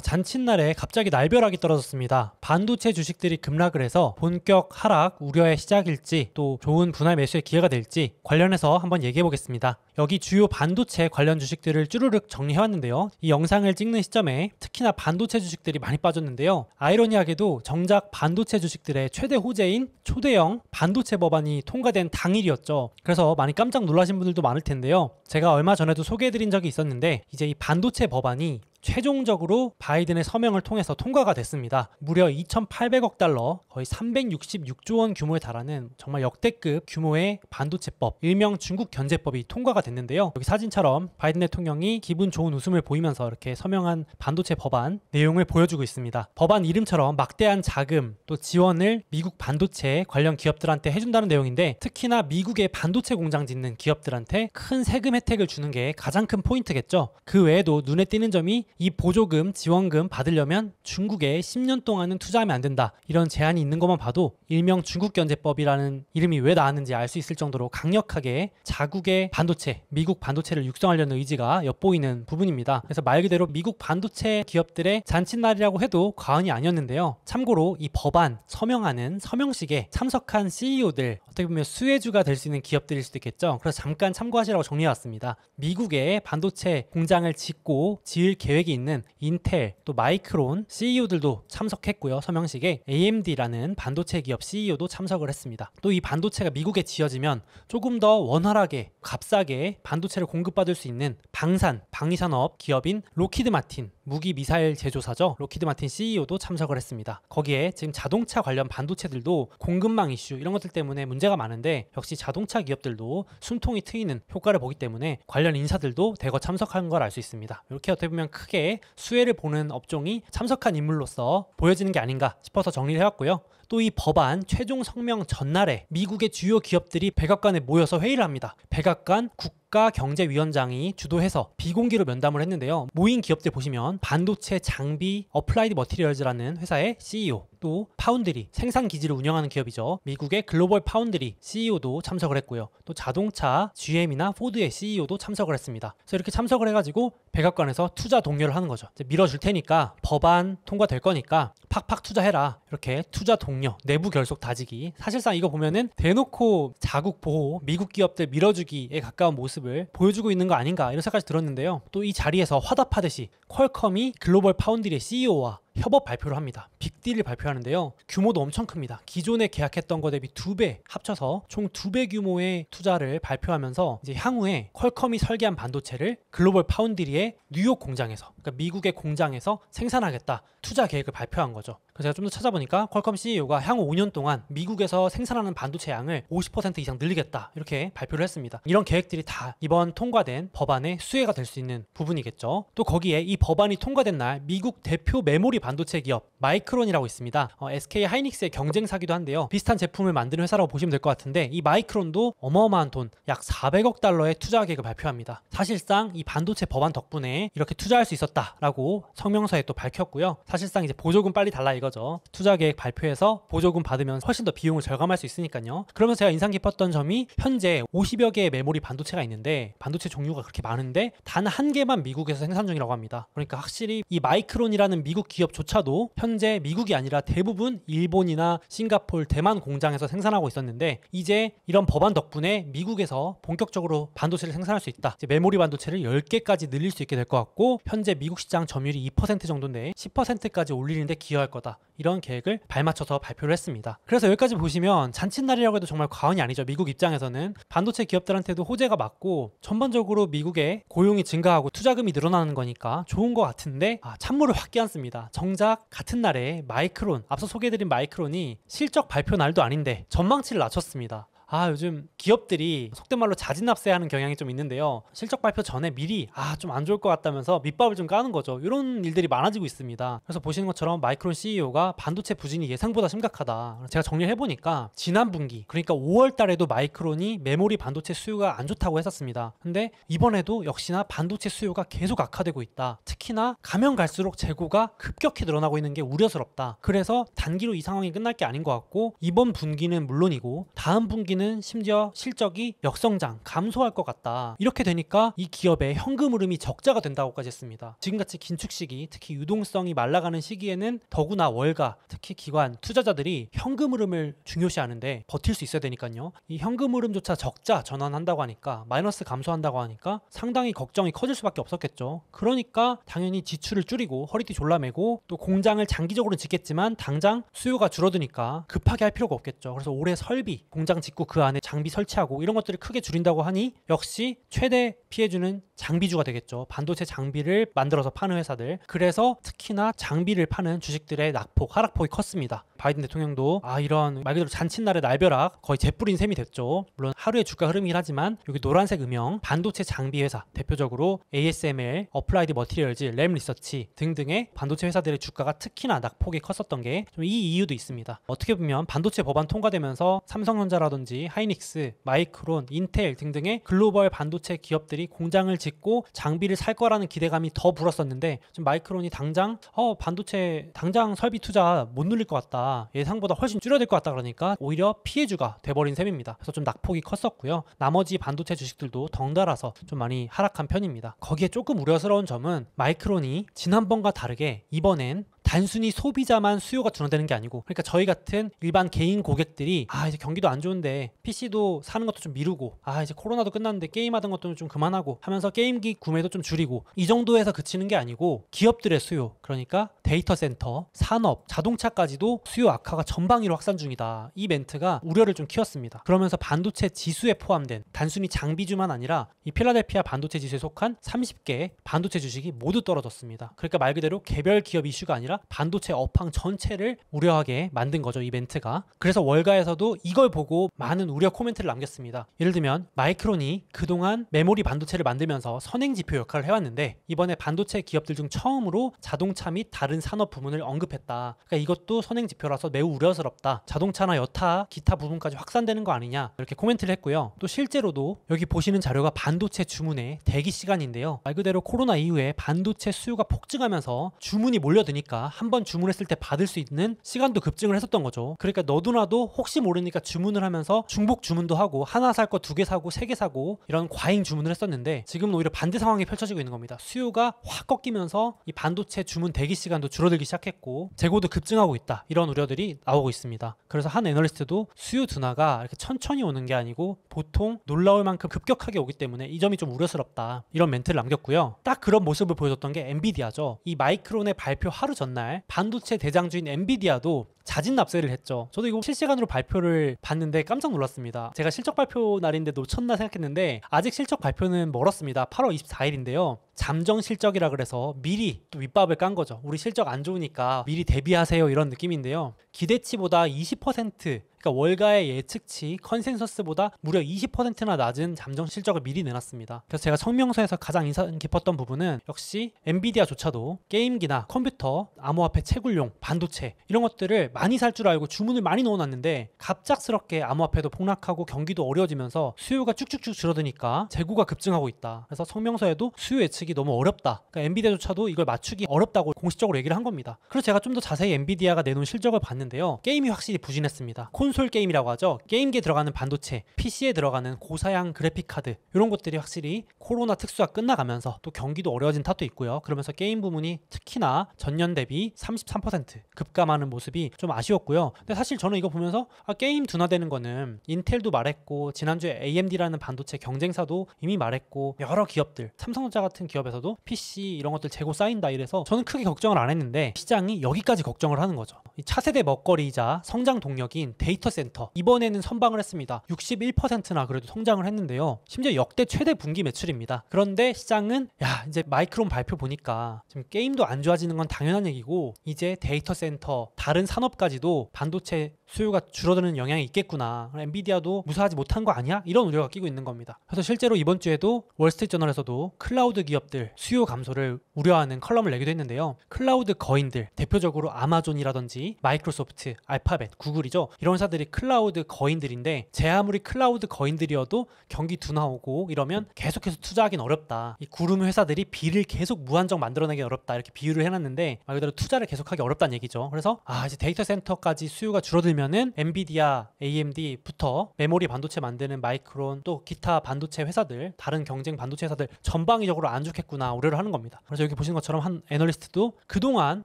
잔칫날에 갑자기 날벼락이 떨어졌습니다. 반도체 주식들이 급락을 해서 본격 하락 우려의 시작일지 또 좋은 분할 매수의 기회가 될지 관련해서 한번 얘기해 보겠습니다. 여기 주요 반도체 관련 주식들을 쭈르륵 정리해왔는데요. 이 영상을 찍는 시점에 특히나 반도체 주식들이 많이 빠졌는데요. 아이러니하게도 정작 반도체 주식들의 최대 호재인 초대형 반도체 법안이 통과된 당일이었죠. 그래서 많이 깜짝 놀라신 분들도 많을 텐데요. 제가 얼마 전에도 소개해드린 적이 있었는데 이제 이 반도체 법안이 최종적으로 바이든의 서명을 통해서 통과가 됐습니다. 무려 2,800억 달러, 거의 366조 원 규모에 달하는 정말 역대급 규모의 반도체법, 일명 중국 견제법이 통과가 됐는데요. 여기 사진처럼 바이든 대통령이 기분 좋은 웃음을 보이면서 이렇게 서명한 반도체 법안 내용을 보여주고 있습니다. 법안 이름처럼 막대한 자금 또 지원을 미국 반도체 관련 기업들한테 해준다는 내용인데, 특히나 미국의 반도체 공장 짓는 기업들한테 큰 세금 혜택을 주는 게 가장 큰 포인트겠죠. 그 외에도 눈에 띄는 점이 이 보조금, 지원금 받으려면 중국에 10년 동안은 투자하면 안 된다, 이런 제한이 있는 것만 봐도 일명 중국견제법이라는 이름이 왜 나왔는지 알 수 있을 정도로 강력하게 자국의 반도체, 미국 반도체를 육성하려는 의지가 엿보이는 부분입니다. 그래서 말 그대로 미국 반도체 기업들의 잔칫날이라고 해도 과언이 아니었는데요. 참고로 이 법안 서명하는 서명식에 참석한 CEO들, 어떻게 보면 수혜주가 될 수 있는 기업들일 수도 있겠죠. 그래서 잠깐 참고하시라고 정리해왔습니다. 미국의 반도체 공장을 짓고 지을 계획이 있는 인텔, 또 마이크론 CEO들도 참석했고요. 서명식에 AMD라는 반도체 기업 CEO도 참석을 했습니다. 또 이 반도체가 미국에 지어지면 조금 더 원활하게 값싸게 반도체를 공급받을 수 있는 방위산업 기업인 로키드 마틴, 무기 미사일 제조사죠. 로키드 마틴 CEO도 참석을 했습니다. 거기에 지금 자동차 관련 반도체들도 공급망 이슈 이런 것들 때문에 문제가 많은데, 역시 자동차 기업들도 숨통이 트이는 효과를 보기 때문에 관련 인사들도 대거 참석한 걸 알 수 있습니다. 이렇게 어떻게 보면 크게 수혜를 보는 업종이 참석한 인물로서 보여지는 게 아닌가 싶어서 정리를 해왔고요. 또 이 법안 최종 성명 전날에 미국의 주요 기업들이 백악관에 모여서 회의를 합니다. 백악관 국가경제위원장이 주도해서 비공개로 면담을 했는데요. 모인 기업들 보시면 반도체 장비 어플라이드 머티리얼즈라는 회사의 CEO, 또 파운드리, 생산 기지를 운영하는 기업이죠. 미국의 글로벌 파운드리 CEO도 참석을 했고요. 또 자동차 GM이나 포드의 CEO도 참석을 했습니다. 그래서 이렇게 참석을 해가지고 백악관에서 투자 동료를 하는 거죠. 이제 밀어줄 테니까, 법안 통과될 거니까 팍팍 투자해라, 이렇게 투자 동료, 내부 결속 다지기. 사실상 이거 보면은 대놓고 자국 보호, 미국 기업들 밀어주기에 가까운 모습을 보여주고 있는 거 아닌가, 이런 생각까지 들었는데요. 또 이 자리에서 화답하듯이 퀄컴이 글로벌 파운드리의 CEO와 협업 발표를 합니다. 빅딜을 발표하는데요. 규모도 엄청 큽니다. 기존에 계약했던 거 대비 2배 합쳐서 총 2배 규모의 투자를 발표하면서 이제 향후에 퀄컴이 설계한 반도체를 글로벌 파운드리의 뉴욕 공장에서, 그러니까 미국의 공장에서 생산하겠다, 투자 계획을 발표한 거죠. 그래서 제가 좀 더 찾아보니까 퀄컴 CEO가 향후 5년 동안 미국에서 생산하는 반도체 양을 50% 이상 늘리겠다, 이렇게 발표를 했습니다. 이런 계획들이 다 이번 통과된 법안의 수혜가 될 수 있는 부분이겠죠. 또 거기에 이 법안이 통과된 날 미국 대표 메모리 반도체 기업 마이크론이라고 있습니다. SK 하이닉스의 경쟁사기도 한데요. 비슷한 제품을 만드는 회사라고 보시면 될 것 같은데, 이 마이크론도 어마어마한 돈, 약 400억 달러의 투자 계획을 발표합니다. 사실상 이 반도체 법안 덕분에 이렇게 투자할 수 있었다라고 성명서에 또 밝혔고요. 사실상 이제 보조금 빨리 달라 이거죠. 투자 계획 발표해서 보조금 받으면 훨씬 더 비용을 절감할 수 있으니까요. 그러면서 제가 인상 깊었던 점이, 현재 50여 개의 메모리 반도체가 있는데 반도체 종류가 그렇게 많은데 단 한 개만 미국에서 생산 중이라고 합니다. 그러니까 확실히 이 마이크론이라는 미국 기업조차도 현재 미국이 아니라 대부분 일본이나 싱가포르, 대만 공장에서 생산하고 있었는데, 이제 이런 법안 덕분에 미국에서 본격적으로 반도체를 생산할 수 있다. 이제 메모리 반도체를 10개까지 늘릴 수 있게 될 것 같고, 현재 미국 시장 점유율이 2% 정도인데 10%까지 올리는데 기여할 거다, 이런 계획을 발맞춰서 발표를 했습니다. 그래서 여기까지 보시면 잔칫날이라고 해도 정말 과언이 아니죠. 미국 입장에서는 반도체 기업들한테도 호재가 맞고, 전반적으로 미국의 고용이 증가하고 투자금이 늘어나는 거니까 좋은 것 같은데, 찬물을 확 끼얹습니다. 정작 같은 날에 마이크론, 앞서 소개해드린 마이크론이 실적 발표 날도 아닌데 전망치를 낮췄습니다. 요즘 기업들이 속된 말로 자진납세하는 경향이 좀 있는데요. 실적 발표 전에 미리 좀 안 좋을 것 같다면서 밑밥을 좀 까는 거죠. 이런 일들이 많아지고 있습니다. 그래서 보시는 것처럼 마이크론 CEO가 반도체 부진이 예상보다 심각하다, 제가 정리를 해보니까 지난 분기, 그러니까 5월 달에도 마이크론이 메모리 반도체 수요가 안 좋다고 했었습니다. 근데 이번에도 역시나 반도체 수요가 계속 악화되고 있다. 특히나 가면 갈수록 재고가 급격히 늘어나고 있는 게 우려스럽다. 그래서 단기로 이 상황이 끝날 게 아닌 것 같고, 이번 분기는 물론이고 다음 분기는 내년에는 심지어 실적이 역성장, 감소할 것 같다. 이렇게 되니까 이 기업의 현금 흐름이 적자가 된다고까지 했습니다. 지금같이 긴축 시기, 특히 유동성이 말라가는 시기에는 더구나 월가, 특히 기관, 투자자들이 현금 흐름을 중요시하는데 버틸 수 있어야 되니까요. 이 현금 흐름조차 적자 전환한다고 하니까, 마이너스 감소한다고 하니까 상당히 걱정이 커질 수밖에 없었겠죠. 그러니까 당연히 지출을 줄이고 허리띠 졸라매고, 또 공장을 장기적으로 짓겠지만 당장 수요가 줄어드니까 급하게 할 필요가 없겠죠. 그래서 올해 설비, 공장 짓고 그 안에 장비 설치하고 이런 것들을 크게 줄인다고 하니 역시 최대 피해주는 장비주가 되겠죠. 반도체 장비를 만들어서 파는 회사들. 그래서 특히나 장비를 파는 주식들의 낙폭, 하락폭이 컸습니다. 바이든 대통령도 이런 말 그대로 잔칫날의 날벼락, 거의 재뿌린 셈이 됐죠. 물론 하루의 주가 흐름이긴 하지만 여기 노란색 음영, 반도체 장비 회사, 대표적으로 ASML, 어플라이드 머티리얼즈, 램 리서치 등등의 반도체 회사들의 주가가 특히나 낙폭이 컸었던 게 좀 이 이유도 있습니다. 어떻게 보면 반도체 법안 통과되면서 삼성전자라든지 하이닉스, 마이크론, 인텔 등등의 글로벌 반도체 기업들이 공장을 짓고 장비를 살 거라는 기대감이 더 불었었는데, 지금 마이크론이 당장 반도체 당장 설비 투자 못 누릴 것 같다, 예상보다 훨씬 줄어들 것 같다, 그러니까 오히려 피해주가 돼버린 셈입니다. 그래서 좀 낙폭이 컸었고요. 나머지 반도체 주식들도 덩달아서 좀 많이 하락한 편입니다. 거기에 조금 우려스러운 점은 마이크론이 지난번과 다르게 이번엔 단순히 소비자만 수요가 줄어드는 게 아니고, 그러니까 저희 같은 일반 개인 고객들이 이제 경기도 안 좋은데 PC도 사는 것도 좀 미루고, 이제 코로나도 끝났는데 게임하던 것도 좀 그만하고 하면서 게임기 구매도 좀 줄이고, 이 정도에서 그치는 게 아니고 기업들의 수요, 그러니까 데이터 센터, 산업, 자동차까지도 수요 악화가 전방위로 확산 중이다. 이 멘트가 우려를 좀 키웠습니다. 그러면서 반도체 지수에 포함된 단순히 장비주만 아니라 이 필라델피아 반도체 지수에 속한 30개 반도체 주식이 모두 떨어졌습니다. 그러니까 말 그대로 개별 기업 이슈가 아니라 반도체 업황 전체를 우려하게 만든 거죠, 이 멘트가. 그래서 월가에서도 이걸 보고 많은 우려 코멘트를 남겼습니다. 예를 들면 마이크론이 그동안 메모리 반도체를 만들면서 선행지표 역할을 해왔는데, 이번에 반도체 기업들 중 처음으로 자동차 및 다른 산업 부문을 언급했다. 그러니까 이것도 선행지표라서 매우 우려스럽다. 자동차나 여타 기타 부분까지 확산되는 거 아니냐, 이렇게 코멘트를 했고요. 또 실제로도 여기 보시는 자료가 반도체 주문의 대기 시간인데요. 말 그대로 코로나 이후에 반도체 수요가 폭증하면서 주문이 몰려드니까 한번 주문했을 때 받을 수 있는 시간도 급증을 했었던 거죠. 그러니까 너도나도 혹시 모르니까 주문을 하면서 중복 주문도 하고, 하나 살 거 두 개 사고 세 개 사고 이런 과잉 주문을 했었는데, 지금은 오히려 반대 상황이 펼쳐지고 있는 겁니다. 수요가 확 꺾이면서 이 반도체 주문 대기 시간도 줄어들기 시작했고 재고도 급증하고 있다, 이런 우려들이 나오고 있습니다. 그래서 한 애널리스트도 수요 둔화가 이렇게 천천히 오는 게 아니고 보통 놀라울 만큼 급격하게 오기 때문에 이 점이 좀 우려스럽다, 이런 멘트를 남겼고요. 딱 그런 모습을 보여줬던 게 엔비디아죠. 이 마이크론의 발표 하루 전날 반도체 대장주인 엔비디아도 자진 납세를 했죠. 저도 이거 실시간으로 발표를 봤는데 깜짝 놀랐습니다. 제가 실적 발표 날인데 놓쳤나 생각했는데 아직 실적 발표는 멀었습니다. 8월 24일인데요. 잠정 실적이라 그래서 미리 또 윗밥을 깐 거죠. 우리 실적 안 좋으니까 미리 대비하세요, 이런 느낌인데요. 기대치보다 20%, 그러니까 월가의 예측치 컨센서스보다 무려 20%나 낮은 잠정 실적을 미리 내놨습니다. 그래서 제가 성명서에서 가장 인상 깊었던 부분은 역시 엔비디아조차도 게임기나 컴퓨터, 암호화폐 채굴용, 반도체 이런 것들을 많이 살 줄 알고 주문을 많이 넣어놨는데, 갑작스럽게 암호화폐도 폭락하고 경기도 어려워지면서 수요가 쭉쭉쭉 줄어드니까 재고가 급증하고 있다. 그래서 성명서에도 수요 예측이 너무 어렵다, 그러니까 엔비디아조차도 이걸 맞추기 어렵다고 공식적으로 얘기를 한 겁니다. 그래서 제가 좀 더 자세히 엔비디아가 내놓은 실적을 봤는데요. 게임이 확실히 부진했습니다. 콘솔 게임이라고 하죠. 게임기에 들어가는 반도체, PC에 들어가는 고사양 그래픽카드, 이런 것들이 확실히 코로나 특수가 끝나가면서 또 경기도 어려워진 탓도 있고요. 그러면서 게임 부문이 특히나 전년 대비 33% 급감하는 모습이 좀 아쉬웠고요. 근데 사실 저는 이거 보면서 게임 둔화되는 거는 인텔도 말했고, 지난주에 AMD라는 반도체 경쟁사도 이미 말했고, 여러 기업들, 삼성전자 같은 기업에서도 PC 이런 것들 재고 쌓인다, 이래서 저는 크게 걱정을 안 했는데 시장이 여기까지 걱정을 하는 거죠. 이 차세대 먹거리이자 성장 동력인 데이터 센터, 이번에는 선방을 했습니다. 61%나 그래도 성장을 했는데요. 심지어 역대 최대 분기 매출입니다. 그런데 시장은 이제 마이크론 발표 보니까 지금 게임도 안 좋아지는 건 당연한 얘기고, 이제 데이터 센터, 다른 산업까지도 반도체 수요가 줄어드는 영향이 있겠구나, 엔비디아도 무사하지 못한 거 아니야? 이런 우려가 끼고 있는 겁니다. 그래서 실제로 이번 주에도 월스트리트저널에서도 클라우드 기업들 수요 감소를 우려하는 컬럼을 내기도 했는데요. 클라우드 거인들, 대표적으로 아마존이라든지 마이크로소프트, 알파벳, 구글이죠. 이런 회사들이 클라우드 거인들인데, 제 아무리 클라우드 거인들이어도 경기 둔화 오고 이러면 계속해서 투자하긴 어렵다. 이 구름 회사들이 비를 계속 무한정 만들어내기 어렵다, 이렇게 비유를 해놨는데 말 그대로 투자를 계속하기 어렵다는 얘기죠. 그래서 이제 데이터 센터까지 수요가 줄어들면 보면은 엔비디아, AMD부터 메모리 반도체 만드는 마이크론 또 기타 반도체 회사들, 다른 경쟁 반도체 회사들 전방위적으로 안 좋겠구나 우려를 하는 겁니다. 그래서 여기 보시는 것처럼 한 애널리스트도 그동안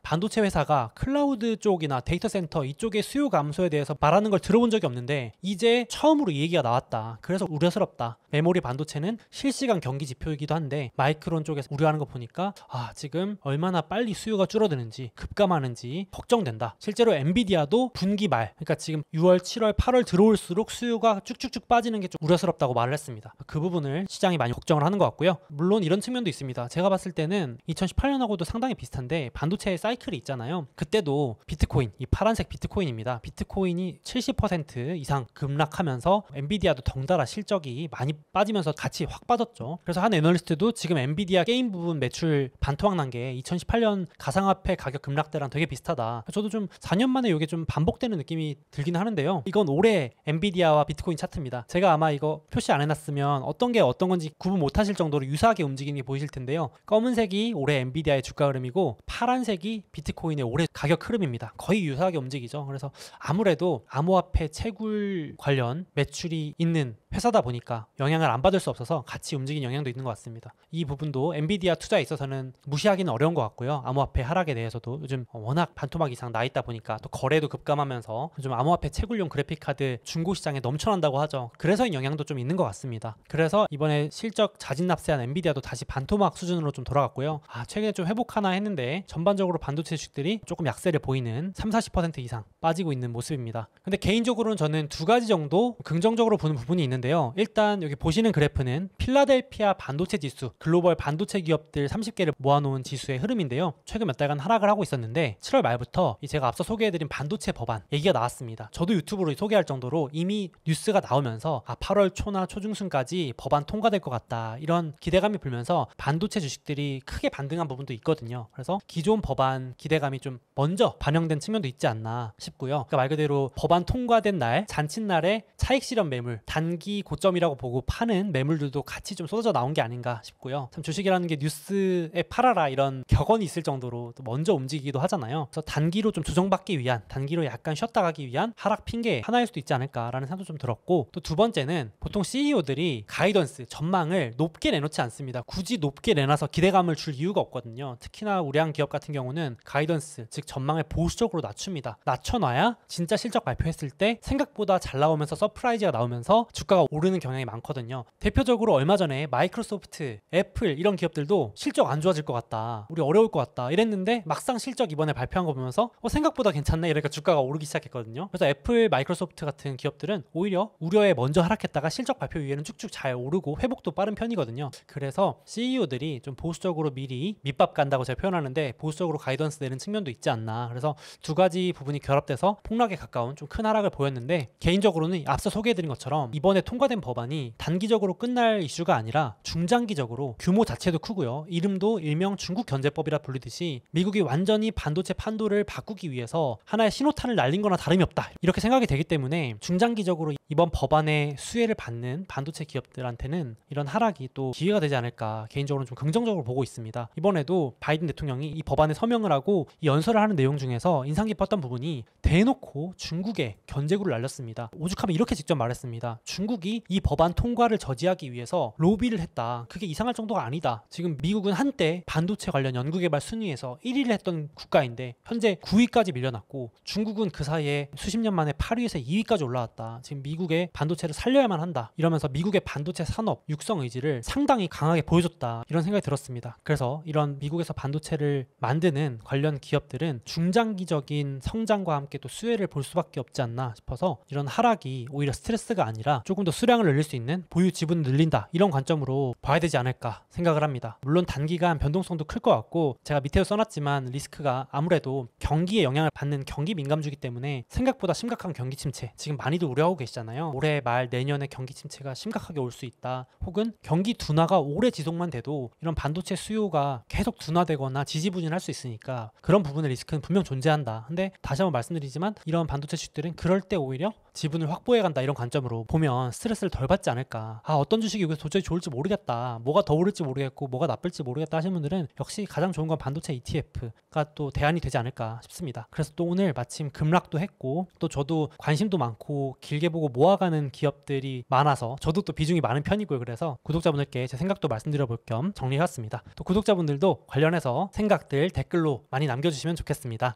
반도체 회사가 클라우드 쪽이나 데이터 센터 이쪽의 수요 감소에 대해서 말하는 걸 들어본 적이 없는데 이제 처음으로 이 얘기가 나왔다. 그래서 우려스럽다. 메모리 반도체는 실시간 경기 지표이기도 한데 마이크론 쪽에서 우려하는 거 보니까 지금 얼마나 빨리 수요가 줄어드는지 급감하는지 걱정된다. 실제로 엔비디아도 분기 말, 그러니까 지금 6월, 7월, 8월 들어올수록 수요가 쭉쭉쭉 빠지는 게 좀 우려스럽다고 말을 했습니다. 그 부분을 시장이 많이 걱정을 하는 것 같고요. 물론 이런 측면도 있습니다. 제가 봤을 때는 2018년하고도 상당히 비슷한데 반도체의 사이클이 있잖아요. 그때도 비트코인, 이 파란색 비트코인입니다. 비트코인이 70% 이상 급락하면서 엔비디아도 덩달아 실적이 많이 빠지면서 같이 확 빠졌죠. 그래서 한 애널리스트도 지금 엔비디아 게임 부분 매출 반토막 난 게 2018년 가상화폐 가격 급락 때랑 되게 비슷하다. 저도 좀 4년 만에 이게 좀 반복되는 느낌이 들긴 하는데요. 이건 올해 엔비디아와 비트코인 차트입니다. 제가 아마 이거 표시 안 해놨으면 어떤 게 어떤 건지 구분 못하실 정도로 유사하게 움직이는 게 보이실 텐데요. 검은색이 올해 엔비디아의 주가 흐름이고 파란색이 비트코인의 올해 가격 흐름입니다. 거의 유사하게 움직이죠. 그래서 아무래도 암호화폐 채굴 관련 매출이 있는 회사다 보니까 영향을 안 받을 수 없어서 같이 움직이는 영향도 있는 것 같습니다. 이 부분도 엔비디아 투자에 있어서는 무시하기는 어려운 것 같고요. 암호화폐 하락에 대해서도 요즘 워낙 반토막 이상 나 있다 보니까 또 거래도 급감하면서 요즘 암호화폐 채굴용 그래픽카드 중고시장에 넘쳐난다고 하죠. 그래서 영향도 좀 있는 것 같습니다. 그래서 이번에 실적 자진 납세한 엔비디아도 다시 반토막 수준으로 좀 돌아갔고요. 최근에 좀 회복하나 했는데 전반적으로 반도체 주식들이 조금 약세를 보이는 30-40% 이상 빠지고 있는 모습입니다. 근데 개인적으로는 저는 두 가지 정도 긍정적으로 보는 부분이 있는데요. 일단 여기 보시는 그래프는 필라델피아 반도체 지수, 글로벌 반도체 기업들 30개를 모아놓은 지수의 흐름인데요. 최근 몇 달간 하락을 하고 있었는데 7월 말부터 제가 앞서 소개해드린 반도체 법안 얘기가 나왔습니다. 저도 유튜브로 소개할 정도로 이미 뉴스가 나오면서 8월 초나 초중순까지 법안 통과될 것 같다 이런 기대감이 불면서 반도체 주식들이 크게 반등한 부분도 있거든요. 그래서 기존 법안 기대감이 좀 먼저 반영된 측면도 있지 않나 싶고요. 그러니까 말 그대로 법안 통과된 날 잔칫날에 차익 실현 매물 단기 고점이라고 보고 파는 매물들도 같이 좀 쏟아져 나온 게 아닌가 싶고요. 참 주식이라는 게 뉴스에 팔아라 이런 격언이 있을 정도로 또 먼저 움직이기도 하잖아요. 그래서 단기로 좀 조정받기 위한, 단기로 약간 쉬었다 가기 위한 하락 핑계 하나일 수도 있지 않을까라는 생각도 좀 들었고, 또 두 번째는 보통 CEO들이 가이던스, 전망을 높게 내놓지 않습니다. 굳이 높게 내놔서 기대감을 줄 이유가 없거든요. 특히나 우량 기업 같은 경우는 가이던스, 즉 전망을 보수적으로 낮춥니다. 낮춰놔야 진짜 실적 발표했을 때 생각보다 잘 나오면서 서프라이즈가 나오면서 주가가 오르는 경향이 많거든요. 대표적으로 얼마 전에 마이크로소프트, 애플 이런 기업들도 실적 안 좋아질 것 같다, 우리 어려울 것 같다 이랬는데 막상 실적 이번에 발표한 거 보면서 생각보다 괜찮네 이러니까 주가가 오르기 시작했거든요. 그래서 애플, 마이크로소프트 같은 기업들은 오히려 우려에 먼저 하락했다가 실적 발표 이후에는 쭉쭉 잘 오르고 회복도 빠른 편이거든요. 그래서 CEO들이 좀 보수적으로 미리 밑밥 간다고 제가 표현하는데 보수적으로 가이던스 내는 측면도 있지 않나. 그래서 두 가지 부분이 결합돼서 폭락에 가까운 좀 큰 하락을 보였는데, 개인적으로는 앞서 소개해드린 것처럼 이번에 통과된 법안이 단기적으로 끝날 이슈가 아니라 중장기적으로 규모 자체도 크고요. 이름도 일명 중국 견제법이라 부르듯이 미국이 완전히 반도체 판도를 바꾸기 위해서 하나의 신호탄을 날린 거나 다름이 없다 이렇게 생각이 되기 때문에 중장기적으로 이번 법안의 수혜를 받는 반도체 기업들한테는 이런 하락이 또 기회가 되지 않을까 개인적으로는 좀 긍정적으로 보고 있습니다. 이번에도 바이든 대통령이 이 법안에 서명을 하고 이 연설을 하는 내용 중에서 인상 깊었던 부분이 대놓고 중국에 견제구를 날렸습니다. 오죽하면 이렇게 직접 말했습니다. 중국이 이 법안 통과를 저지하기 위해서 로비를 했다. 그게 이상할 정도가 아니다. 지금 미국은 한때 반도체 관련 연구개발 순위에서 1위를 했던 국가인데 현재 9위까지 밀려났고 중국은 그 사이에 수십 년 만에 8위에서 2위까지 올라왔다. 지금 미국의 반도체를 살려야만 한다. 이러면서 미국의 반도체 산업 육성 의지를 상당히 강하게 보여줬다. 이런 생각이 들었습니다. 그래서 이런 미국에서 반도체를 만드는 관련 기업들은 중장기적인 성장과 함께 또 수혜를 볼 수밖에 없지 않나 싶어서 이런 하락이 오히려 스트레스가 아니라 조금 더 수량을 늘릴 수 있는 보유 지분을 늘린다 이런 관점으로 봐야 되지 않을까 생각을 합니다. 물론 단기간 변동성도 클 것 같고 제가 밑에도 써놨지만 리스크가 아무래도 경기에 영향을 받는 경기 민감주기 때문에 생각보다 심각한 경기 침체 지금 많이들 우려하고 계시잖아요. 올해 말 내년에 경기 침체가 심각하게 올 수 있다, 혹은 경기 둔화가 오래 지속만 돼도 이런 반도체 수요가 계속 둔화되거나 지지부진할 수 있으니까 그런 부분의 리스크는 분명 존재한다. 근데 다시 한번 말씀드리지만 이런 반도체 주식들은 그럴 때 오히려 지분을 확보해 간다 이런 관점으로 보면 스트레스를 덜 받지 않을까. 어떤 주식이 여기서 도저히 좋을지 모르겠다. 뭐가 더 오를지 모르겠고 뭐가 나쁠지 모르겠다 하시는 분들은 역시 가장 좋은 건 반도체 ETF가 또 대안이 되지 않을까 싶습니다. 그래서 또 오늘 마침 급락도 했고 또 저도 관심도 많고 길게 보고 모아가는 기업들이 많아서 저도 또 비중이 많은 편이고요. 그래서 구독자분들께 제 생각도 말씀드려 볼 겸 정리해왔습니다. 또 구독자분들도 관련해서 생각들 댓글로 많이 남겨주시면 좋겠습니다.